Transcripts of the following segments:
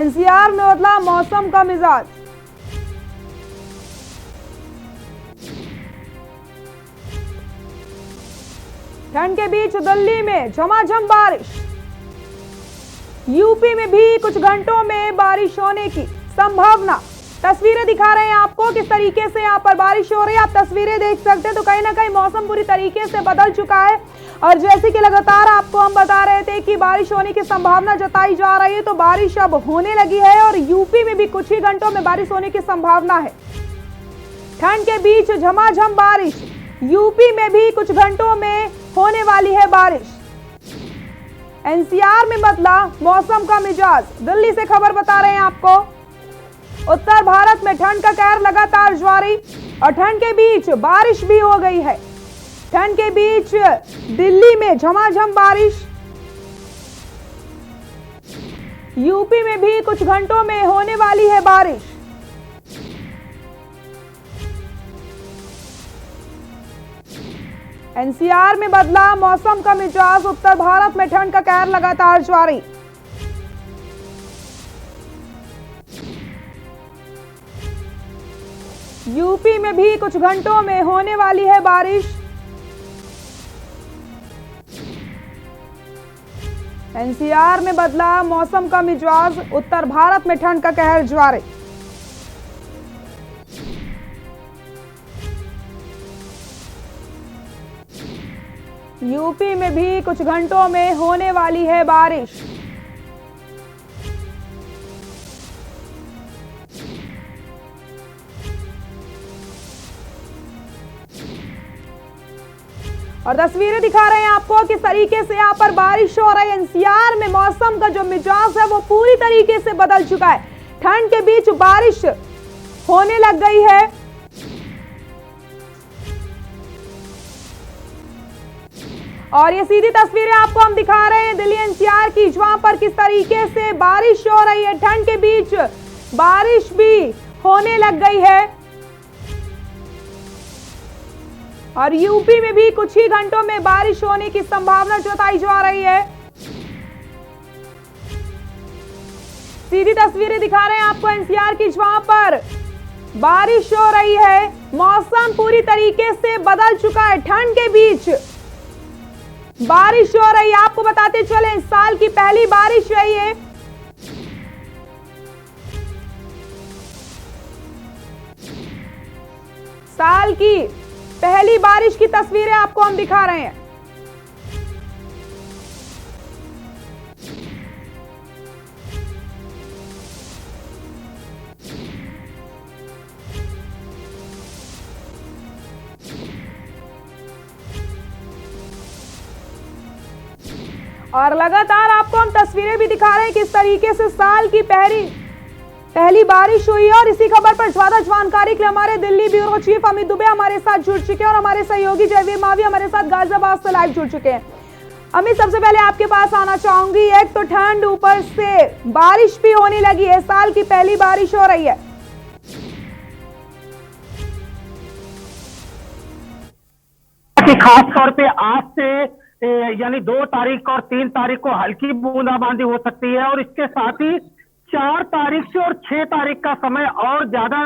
NCR में बदला मौसम का मिजाज। ठंड के बीच दिल्ली में झमाझम बारिश। यूपी में भी कुछ घंटों में बारिश होने की संभावना। तस्वीरें दिखा रहे हैं आपको किस तरीके से यहाँ पर बारिश हो रही है। आप तस्वीरें देख सकते हैं तो कहीं ना कहीं मौसम पूरी तरीके से बदल चुका है। और जैसे कि लगातार आपको हम बता रहे थे कि बारिश होने की संभावना जताई जा रही है, तो बारिश अब होने लगी है और यूपी में भी कुछ ही घंटों में बारिश होने की संभावना है। ठंड के बीच झमाझम बारिश। यूपी में भी कुछ घंटों में होने वाली है बारिश। एनसीआर में बदला मौसम का मिजाज। दिल्ली से खबर बता रहे हैं आपको। उत्तर भारत में ठंड का कहर लगातार जारी और ठंड के बीच बारिश भी हो गई है। ठंड के बीच दिल्ली में झमाझम बारिश। यूपी में भी कुछ घंटों में होने वाली है बारिश। एनसीआर में बदला मौसम का मिजाज। उत्तर भारत में ठंड का कहर लगातार जारी। यूपी में भी कुछ घंटों में होने वाली है बारिश। एनसीआर में बदला मौसम का मिजाज। उत्तर भारत में ठंड का कहर जारी। यूपी में भी कुछ घंटों में होने वाली है बारिश। और तस्वीरें दिखा रहे हैं आपको किस तरीके से यहाँ पर बारिश हो रही है। एनसीआर में मौसम का जो मिजाज है वो पूरी तरीके से बदल चुका है। ठंड के बीच बारिश होने लग गई है। और ये सीधी तस्वीरें आपको हम दिखा रहे हैं दिल्ली एनसीआर की, जहां पर किस तरीके से बारिश हो रही है। ठंड के बीच बारिश भी होने लग गई है। और यूपी में भी कुछ ही घंटों में बारिश होने की संभावना जताई जा रही है। सीधी तस्वीरें दिखा रहे हैं आपको एनसीआर की, जहां पर बारिश हो रही है। मौसम पूरी तरीके से बदल चुका है। ठंड के बीच बारिश हो रही है। आपको बताते चले इस साल की पहली बारिश रही है। साल की पहली बारिश की तस्वीरें आपको हम दिखा रहे हैं। और लगातार आपको हम तस्वीरें भी दिखा रहे हैं किस तरीके से साल की पहली बारिश हुई है। और इसी खबर पर ज्यादा जानकारी के लिए हमारे दिल्ली ब्यूरो चीफ अमित दुबे हमारे साथ जुड़ चुके हैं और हमारे सहयोगी जयवीर मावी हमारे साथ गाजियाबाद से लाइव जुड़ चुके हैं। अमित, सबसे पहले आपके पास आना चाहूंगी। एक तो ठंड, ऊपर से बारिश भी होने लगी है। साल की पहली बारिश हो रही है। खास तौर पे आज से यानी 2 तारीख और 3 तारीख को हल्की बूंदाबांदी हो सकती है और इसके साथ ही 4 तारीख से और 6 तारीख का समय और ज्यादा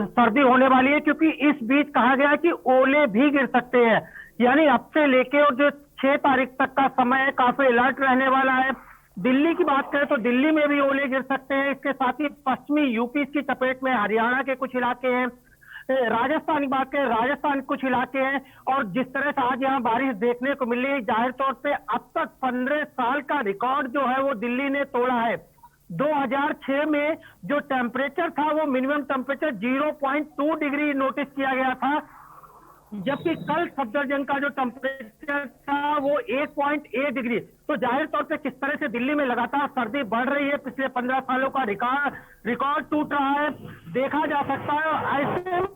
सर्दी होने वाली है, क्योंकि इस बीच कहा गया है कि ओले भी गिर सकते हैं। यानी अब से लेके और जो 6 तारीख तक का समय है काफी अलर्ट रहने वाला है। दिल्ली की बात करें तो दिल्ली में भी ओले गिर सकते हैं। इसके साथ ही पश्चिमी यूपी की चपेट में हरियाणा के कुछ इलाके हैं। राजस्थान की बात करें, राजस्थान कुछ इलाके हैं। और जिस तरह से आज यहाँ बारिश देखने को मिली है, जाहिर तौर पे अब तक 15 साल का रिकॉर्ड जो है वो दिल्ली ने तोड़ा है। 2006 में जो टेम्परेचर था वो मिनिमम टेम्परेचर 0.2 डिग्री नोटिस किया गया था, जबकि कल सफदरजंग का जो टेम्परेचर था वो 1.1 डिग्री। तो जाहिर तौर पे किस तरह से दिल्ली में लगातार सर्दी बढ़ रही है, पिछले 15 सालों का रिकॉर्ड टूट रहा है, देखा जा सकता है। ऐसे में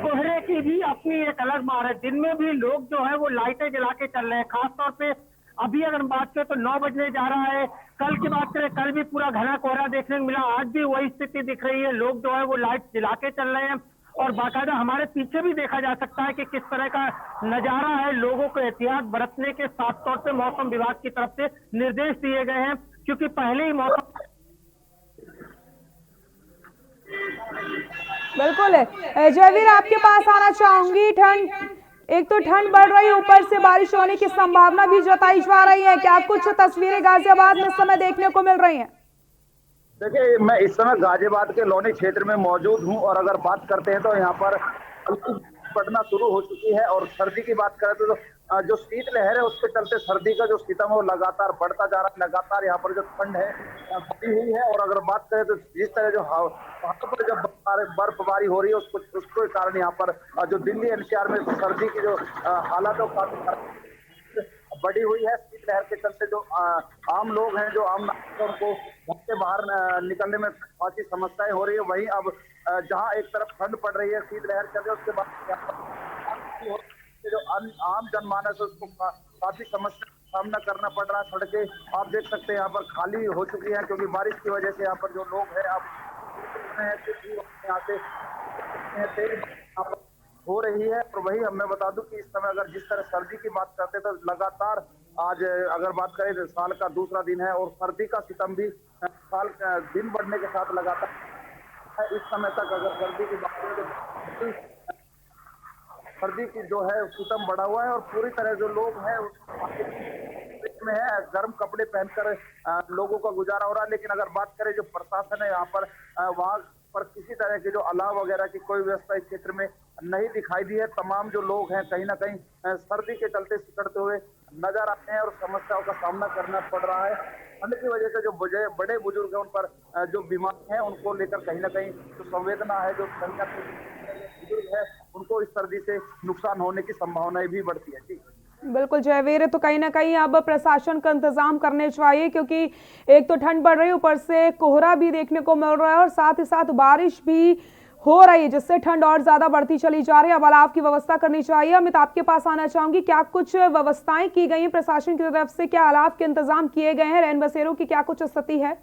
कोहरे की भी अपनी एक अलग मार है। दिन में भी लोग जो है वो लाइटें जला के चल रहे हैं। खासतौर पे अभी अगर बात करें तो 9 बजने जा रहा है। कल की बात करें, कल भी पूरा घना कोहरा देखने को मिला, आज भी वही स्थिति दिख रही है। लोग जो है वो लाइट जला के चल रहे हैं और बाकायदा हमारे पीछे भी देखा जा सकता है कि किस तरह का नजारा है। लोगों को एहतियात बरतने के साफ तौर पे मौसम विभाग की तरफ से निर्देश दिए गए हैं। क्योंकि पहले ही मौसम बिल्कुल है। जयवीर, आपके पास आना चाहूंगी। ठंड, एक तो ठंड बढ़ रही है, ऊपर से बारिश होने की संभावना भी जताई जा रही है। क्या कुछ तस्वीरें गाजियाबाद में इस समय देखने को मिल रही हैं? देखिए, मैं इस समय गाजियाबाद के लोनी क्षेत्र में मौजूद हूं और अगर बात करते हैं तो यहाँ पर पड़ना शुरू हो चुकी है। और सर्दी की बात करें तो जो शीत लहर है उसके चलते सर्दी का जो सितम है वो लगातार बढ़ता जा रहा है। लगातार यहाँ पर जो ठंड है बढ़ी हुई है। और अगर बात करें तो जिस तरह जो वहां पर जब बर्फबारी हो रही है उसके कारण यहाँ पर जो दिल्ली एनसीआर में सर्दी की जो हालात है काफी बढ़ी हुई है। शीतलहर के चलते जो आम लोग हैं, जो आम नागरिकों को घर से बाहर निकलने में काफी समस्याएं हो रही है। वहीं अब जहां एक तरफ ठंड पड़ रही है, शीतलहर चल रही है, उसके बाद जो आम जनमानस है उसको काफी समस्या का सामना करना पड़ रहा है। सड़कें आप देख सकते हैं यहाँ पर खाली हो चुकी है, क्योंकि बारिश की वजह से यहाँ पर जो लोग हैं अब यहाँ से हो रही है। और वही मैं बता दूं कि इस समय अगर जिस तरह सर्दी की बात करते हैं तो लगातार आज अगर बात करें तो साल का दूसरा दिन है और सर्दी का सितम भी साल दिन बढ़ने के साथ लगातार इस समय तक अगर सर्दी की बात करें तो सर्दी की जो है सितम बढ़ा हुआ है। और पूरी तरह जो लोग हैं में है गर्म कपड़े पहनकर लोगों का गुजारा हो रहा है। लेकिन अगर बात करें जो प्रशासन है यहाँ पर वहां पर किसी तरह की जो अलाव वगैरह की कोई व्यवस्था इस क्षेत्र में नहीं दिखाई दी है। तमाम जो लोग हैं कहीं ना कहीं सर्दी के चलते सिकड़ते हुए नजर आते हैं और समस्याओं का सामना करना पड़ रहा है। ठंड की वजह से जो बड़े बुजुर्ग हैं उन पर जो बीमार हैं उनको लेकर कहीं ना कहीं जो संवेदना है, जो बुजुर्ग है उनको इस सर्दी से नुकसान होने की संभावनाएं भी बढ़ती है। जी बिल्कुल जयवीर, तो कहीं ना कहीं अब प्रशासन का इंतजाम करने चाहिए, क्योंकि एक तो ठंड बढ़ रही है, ऊपर से कोहरा भी देखने को मिल रहा है और साथ ही साथ बारिश भी हो रही है, जिससे ठंड और ज्यादा बढ़ती चली जा रही है। अब अलाव की व्यवस्था करनी चाहिए। अमित, आपके पास आना चाहूंगी। क्या कुछ व्यवस्थाएं की गई हैं प्रशासन की तरफ से? क्या अलाव के इंतजाम किए गए हैं? रैन बसेरों की क्या कुछ स्थिति है?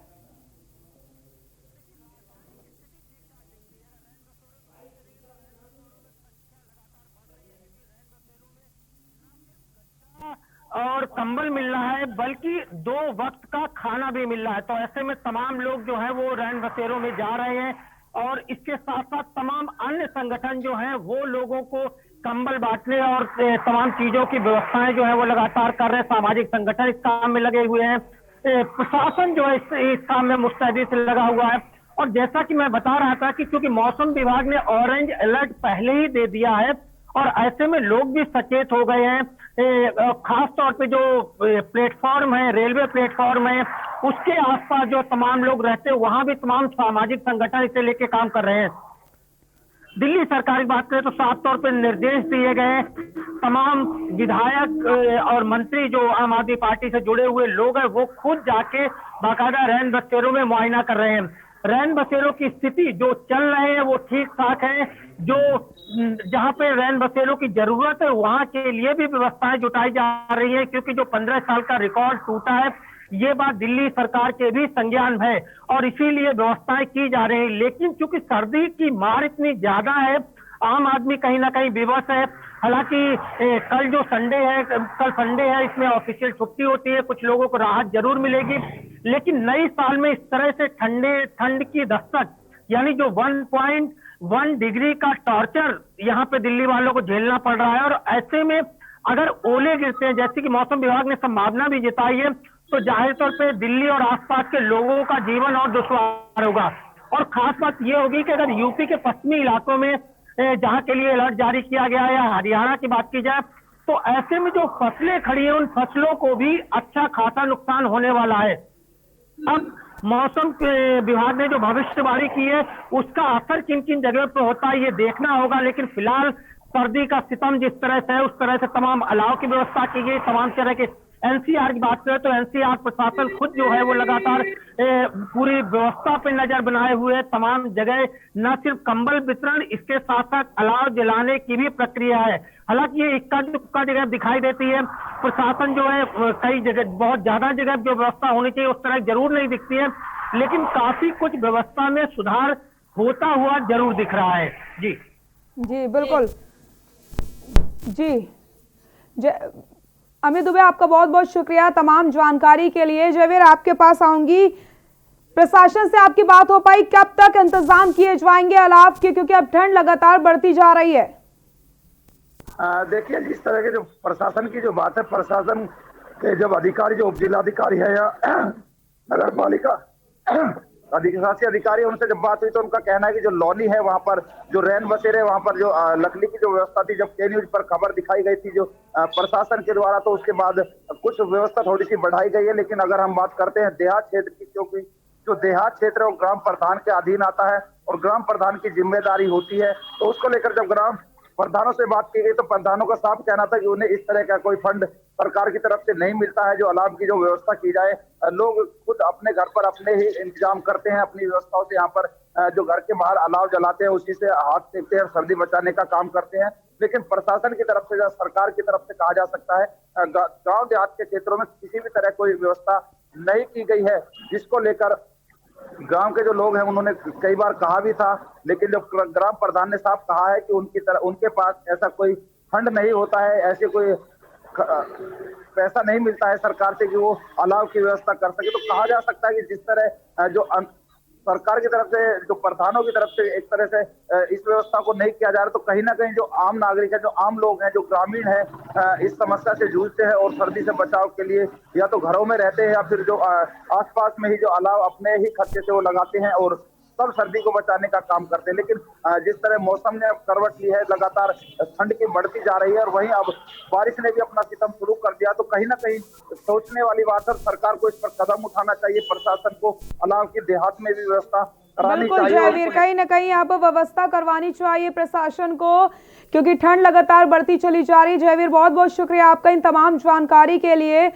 और कंबल मिल रहा है, बल्कि 2 वक्त का खाना भी मिल रहा है। तो ऐसे में तमाम लोग जो है वो रैन बसेरों में जा रहे हैं और इसके साथ साथ तमाम अन्य संगठन जो हैं वो लोगों को कंबल बांटने और तमाम चीजों की व्यवस्थाएं जो है वो लगातार कर रहे हैं। सामाजिक संगठन इस काम में लगे हुए हैं, प्रशासन जो है इस काम में मुस्तैदी से लगा हुआ है। और जैसा कि मैं बता रहा था कि क्योंकि मौसम विभाग ने ऑरेंज अलर्ट पहले ही दे दिया है और ऐसे में लोग भी सचेत हो गए हैं। खास तौर पे जो प्लेटफॉर्म है, रेलवे प्लेटफॉर्म है, उसके आसपास जो तमाम लोग रहते हैं वहां भी तमाम सामाजिक संगठन इसे लेके काम कर रहे हैं। दिल्ली सरकार की बात करें तो साफ तौर पर निर्देश दिए गए हैं। तमाम विधायक और मंत्री जो आम आदमी पार्टी से जुड़े हुए लोग हैं वो खुद जाके बाकायदा रैन बसेरों में मुआयना कर रहे हैं। रैन बसेरों की स्थिति जो चल रहे हैं वो ठीक ठाक है। जो जहां पे रैन बसेरों की जरूरत है वहां के लिए भी व्यवस्थाएं जुटाई जा रही है, क्योंकि जो 15 साल का रिकॉर्ड टूटा है ये बात दिल्ली सरकार के भी संज्ञान है और इसीलिए व्यवस्थाएं की जा रही है। लेकिन चूंकि सर्दी की मार इतनी ज्यादा है, आम आदमी कहीं ना कहीं विवश है। हालांकि कल जो संडे है, कल संडे है, इसमें ऑफिशियल छुट्टी होती है, कुछ लोगों को राहत जरूर मिलेगी। लेकिन नई साल में इस तरह से ठंड की दस्तक, यानी जो 1.1 डिग्री का टॉर्चर यहाँ पे दिल्ली वालों को झेलना पड़ रहा है। और ऐसे में अगर ओले गिरते हैं, जैसे कि मौसम विभाग ने संभावना भी जताई है, तो जाहिर तौर पे दिल्ली और आसपास के लोगों का जीवन और दुश्वार होगा। और खास बात यह होगी कि अगर यूपी के पश्चिमी इलाकों में जहां के लिए अलर्ट जारी किया गया है या हरियाणा की बात की जाए, तो ऐसे में जो फसलें खड़ी हैं उन फसलों को भी अच्छा खासा नुकसान होने वाला है। अब मौसम विभाग ने जो भविष्यवाणी की है उसका असर किन किन जगह पर होता है ये देखना होगा। लेकिन फिलहाल सर्दी का सितम जिस तरह से है उस तरह से तमाम अलाव की व्यवस्था की गई। तमाम तरह के एनसीआर की बात करें तो एनसीआर प्रशासन खुद जो है वो लगातार पूरी व्यवस्था पे नजर बनाए हुए है। तमाम जगह न सिर्फ कंबल वितरण, इसके साथ साथ अलाव जलाने की भी प्रक्रिया है। हालांकि ये इक्का दुक्का जगह दिखाई देती है। प्रशासन जो है कई जगह, बहुत ज्यादा जगह जो व्यवस्था होनी चाहिए उस तरह जरूर नहीं दिखती है, लेकिन काफी कुछ व्यवस्था में सुधार होता हुआ जरूर दिख रहा है। जी जी बिल्कुल जी। अमित दुबे, आपका बहुत बहुत शुक्रिया तमाम जानकारी के लिए। जयवीर, आपके पास आऊंगी। प्रशासन से आपकी बात हो पाई, कब तक इंतजाम किए जाएंगे अलाव के, क्योंकि अब ठंड लगातार बढ़ती जा रही है? देखिए, जिस तरह के जो प्रशासन की जो बात है, प्रशासन के जब अधिकारी जो उप जिलाधिकारी है या नगर पालिका अधिशासी अधिकारी है, उनसे जब बात हुई तो उनका कहना है कि जो लॉनी है वहां पर जो रैन बसेरे, वहां पर जो लकड़ी की जो व्यवस्था थी, जब के न्यूज पर खबर दिखाई गई थी जो प्रशासन के द्वारा, तो उसके बाद कुछ व्यवस्था थोड़ी सी बढ़ाई गई है। लेकिन अगर हम बात करते हैं देहात क्षेत्र की, क्योंकि जो देहात क्षेत्र है वो ग्राम प्रधान के अधीन आता है और ग्राम प्रधान की जिम्मेदारी होती है, तो उसको लेकर जब ग्राम प्रधानों से बात की गई तो प्रधानों का साफ कहना था कि उन्हें इस तरह का कोई फंड सरकार की तरफ से नहीं मिलता है जो अलाव की जो व्यवस्था की जाए। लोग खुद अपने घर पर अपने ही इंतजाम करते हैं, अपनी व्यवस्थाओं से यहाँ पर जो घर के बाहर अलाव जलाते हैं उसी से हाथ सेकते हैं, सर्दी बचाने का काम करते हैं। लेकिन प्रशासन की तरफ से, सरकार की तरफ से कहा जा सकता है, गाँव देहात के क्षेत्रों में किसी भी तरह कोई व्यवस्था नहीं की गई है, जिसको लेकर गांव के जो लोग हैं उन्होंने कई बार कहा भी था। लेकिन जब ग्राम प्रधान ने साफ कहा है कि उनके पास ऐसा कोई फंड नहीं होता है, ऐसे कोई पैसा नहीं मिलता है सरकार से कि वो अलाव की व्यवस्था कर सके, तो कहा जा सकता है कि जिस तरह जो सरकार की तरफ से, जो प्रधानों की तरफ से एक तरह से इस व्यवस्था को नहीं किया जा रहा, तो कहीं ना कहीं जो आम नागरिक है, जो आम लोग हैं, जो ग्रामीण है, इस समस्या से जूझते हैं और सर्दी से बचाव के लिए या तो घरों में रहते हैं या फिर जो आसपास में ही जो अलाव अपने ही खर्चे से वो लगाते हैं और सब सर्दी को बचाने का काम करते हैं। लेकिन जिस तरह मौसम ने अब करवट ली है, लगातार ठंड की बढ़ती जा रही है और वहीं अब बारिश ने भी अपना सितम शुरू कर दिया, तो कहीं ना कहीं सोचने वाली बात है। सरकार को इस पर कदम उठाना चाहिए, प्रशासन को अलाव की देहात में भी व्यवस्था करानी चाहिए। बिल्कुल जयवीर, कहीं ना कहीं यहाँ पर व्यवस्था करवानी चाहिए प्रशासन को, क्योंकि ठंड लगातार बढ़ती चली जा रही है। जयवीर, बहुत बहुत शुक्रिया आपका इन तमाम जानकारी के लिए।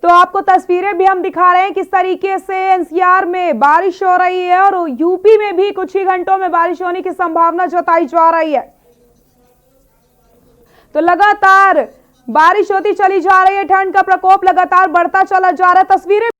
तो आपको तस्वीरें भी हम दिखा रहे हैं किस तरीके से एनसीआर में बारिश हो रही है और यूपी में भी कुछ ही घंटों में बारिश होने की संभावना जताई जा रही है। तो लगातार बारिश होती चली जा रही है, ठंड का प्रकोप लगातार बढ़ता चला जा रहा है। तस्वीरें